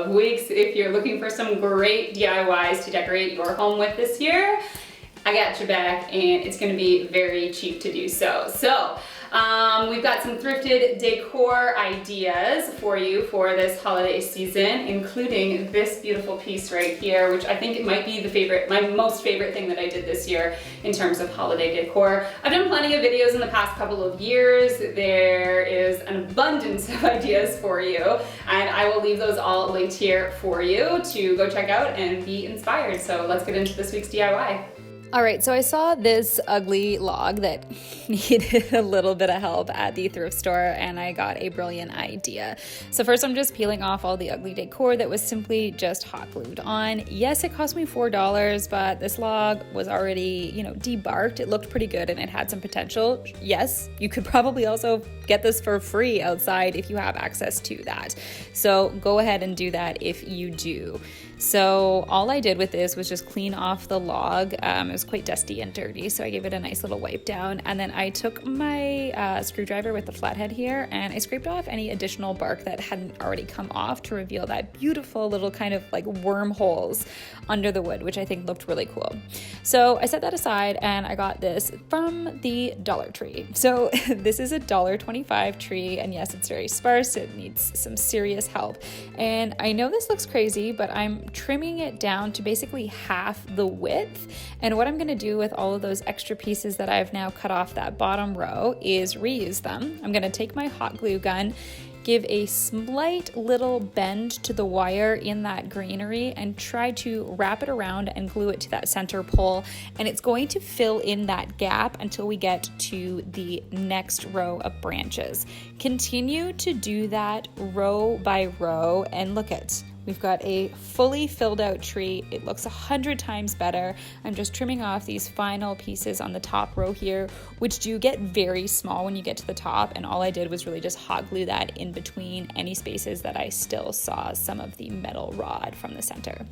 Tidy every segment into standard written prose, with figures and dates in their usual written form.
of weeks. If you're looking for some great DIYs to decorate your home with this year, I got your back, and it's gonna be very cheap to do so. We've got some thrifted decor ideas for you for this holiday season, including this beautiful piece right here, which I think it might be my most favorite thing that I did this year in terms of holiday decor. I've done plenty of videos in the past couple of years. There is an abundance of ideas for you, and I will leave those all linked here for you to go check out and be inspired. So let's get into this week's DIY. All right, so I saw this ugly log that needed a little bit of help at the thrift store, and I got a brilliant idea. So first I'm just peeling off all the ugly decor that was simply just hot glued on. Yes, it cost me $4, but this log was already, debarked. It looked pretty good and it had some potential. Yes, you could probably also get this for free outside if you have access to that. So go ahead and do that if you do. So all I did with this was just clean off the log. It was quite dusty and dirty, so I gave it a nice little wipe down. And then I took my screwdriver with the flathead here, and I scraped off any additional bark that hadn't already come off to reveal that beautiful little kind of like wormholes under the wood, which I think looked really cool. So I set that aside, and I got this from the Dollar Tree. So this is a $1.25 tree, and yes, it's very sparse. It needs some serious help. And I know this looks crazy, but I'm trimming it down to basically half the width. And what I'm going to do with all of those extra pieces that I've now cut off that bottom row is reuse them. I'm going to take my hot glue gun, give a slight little bend to the wire in that greenery, and try to wrap it around and glue it to that center pole. And it's going to fill in that gap until we get to the next row of branches. Continue to do that row by row, and look at, we've got a fully filled out tree. It looks 100 times better. I'm just trimming off these final pieces on the top row here, which do get very small when you get to the top. And all I did was really just hot glue that in between any spaces that I still saw some of the metal rod from the center.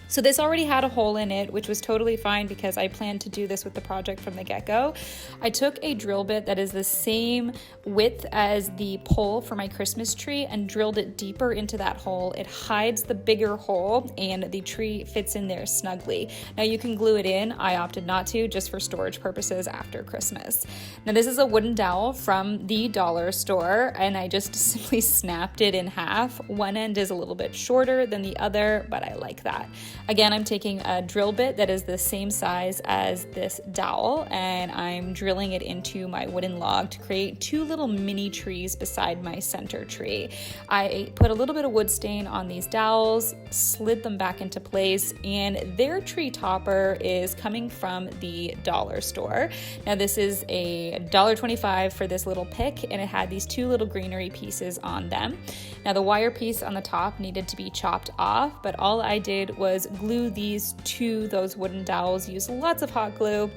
So this already had a hole in it, which was totally fine because I planned to do this with the project from the get-go. I took a drill bit that is the same width as the pole for my Christmas tree and drilled it deeper into that hole. It hides the bigger hole and the tree fits in there snugly. Now you can glue it in. I opted not to, just for storage purposes after Christmas. Now this is a wooden dowel from the dollar store, and I just simply snapped it in half. One end is a little bit shorter than the other, but I like that. Again, I'm taking a drill bit that is the same size as this dowel, and I'm drilling it into my wooden log to create two little mini trees beside my center tree. I put a little bit of wood stain on these dowels, slid them back into place, and their tree topper is coming from the dollar store. Now this is a $1.25 for this little pick, and it had these two little greenery pieces on them. Now the wire piece on the top needed to be chopped off, but all I did was glue these to those wooden dowels, use lots of hot glue,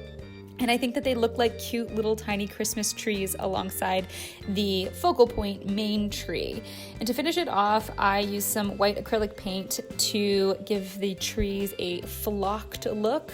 and I think that they look like cute little tiny Christmas trees alongside the focal point main tree. And to finish it off, I used some white acrylic paint to give the trees a flocked look,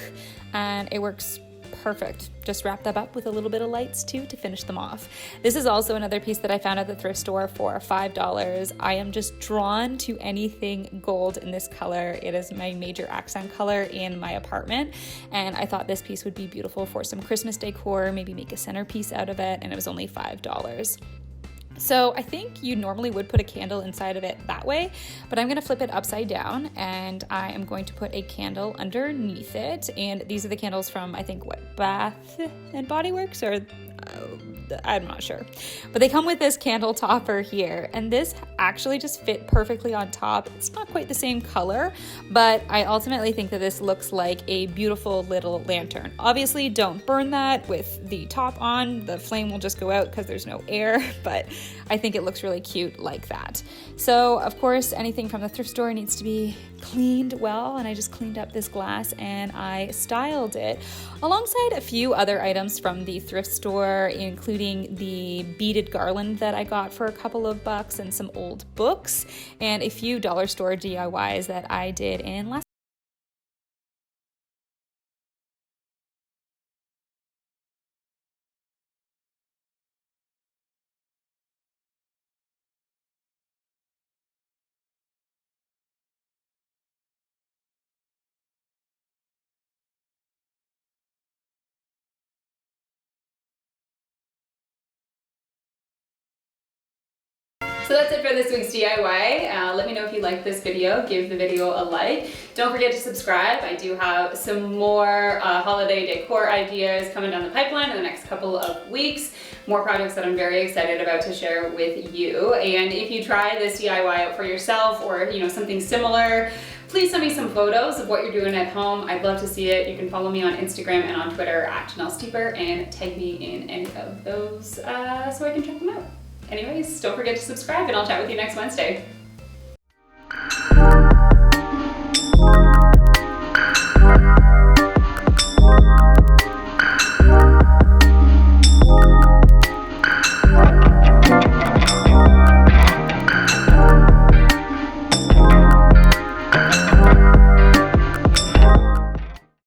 and it works perfect. Just wrap them up with a little bit of lights too to finish them off. This is also another piece that I found at the thrift store for $5. I am just drawn to anything gold in this color. It is my major accent color in my apartment, and I thought this piece would be beautiful for some Christmas decor, maybe make a centerpiece out of it, and it was only $5. So I think you normally would put a candle inside of it that way, but I'm going to flip it upside down, and I am going to put a candle underneath it. And these are the candles from, I think, Bath and Body Works, or I'm not sure, but they come with this candle topper here, and this actually just fit perfectly on top. It's not quite the same color, but I ultimately think that this looks like a beautiful little lantern. Obviously don't burn that with the top on, the flame will just go out because there's no air, but I think it looks really cute like that. So of course anything from the thrift store needs to be cleaned well, and I just cleaned up this glass and I styled it alongside a few other items from the thrift store, including the beaded garland that I got for a couple of bucks and some old books and a few dollar store DIYs that I did in last So that's it for this week's DIY. Let me know if you liked this video. Give the video a like. Don't forget to subscribe. I do have some more holiday decor ideas coming down the pipeline in the next couple of weeks. More projects that I'm very excited about to share with you. And if you try this DIY out for yourself or something similar, please send me some photos of what you're doing at home. I'd love to see it. You can follow me on Instagram and on Twitter at Janelle Steeper and tag me in any of those so I can check them out. Anyways, don't forget to subscribe and I'll chat with you next Wednesday.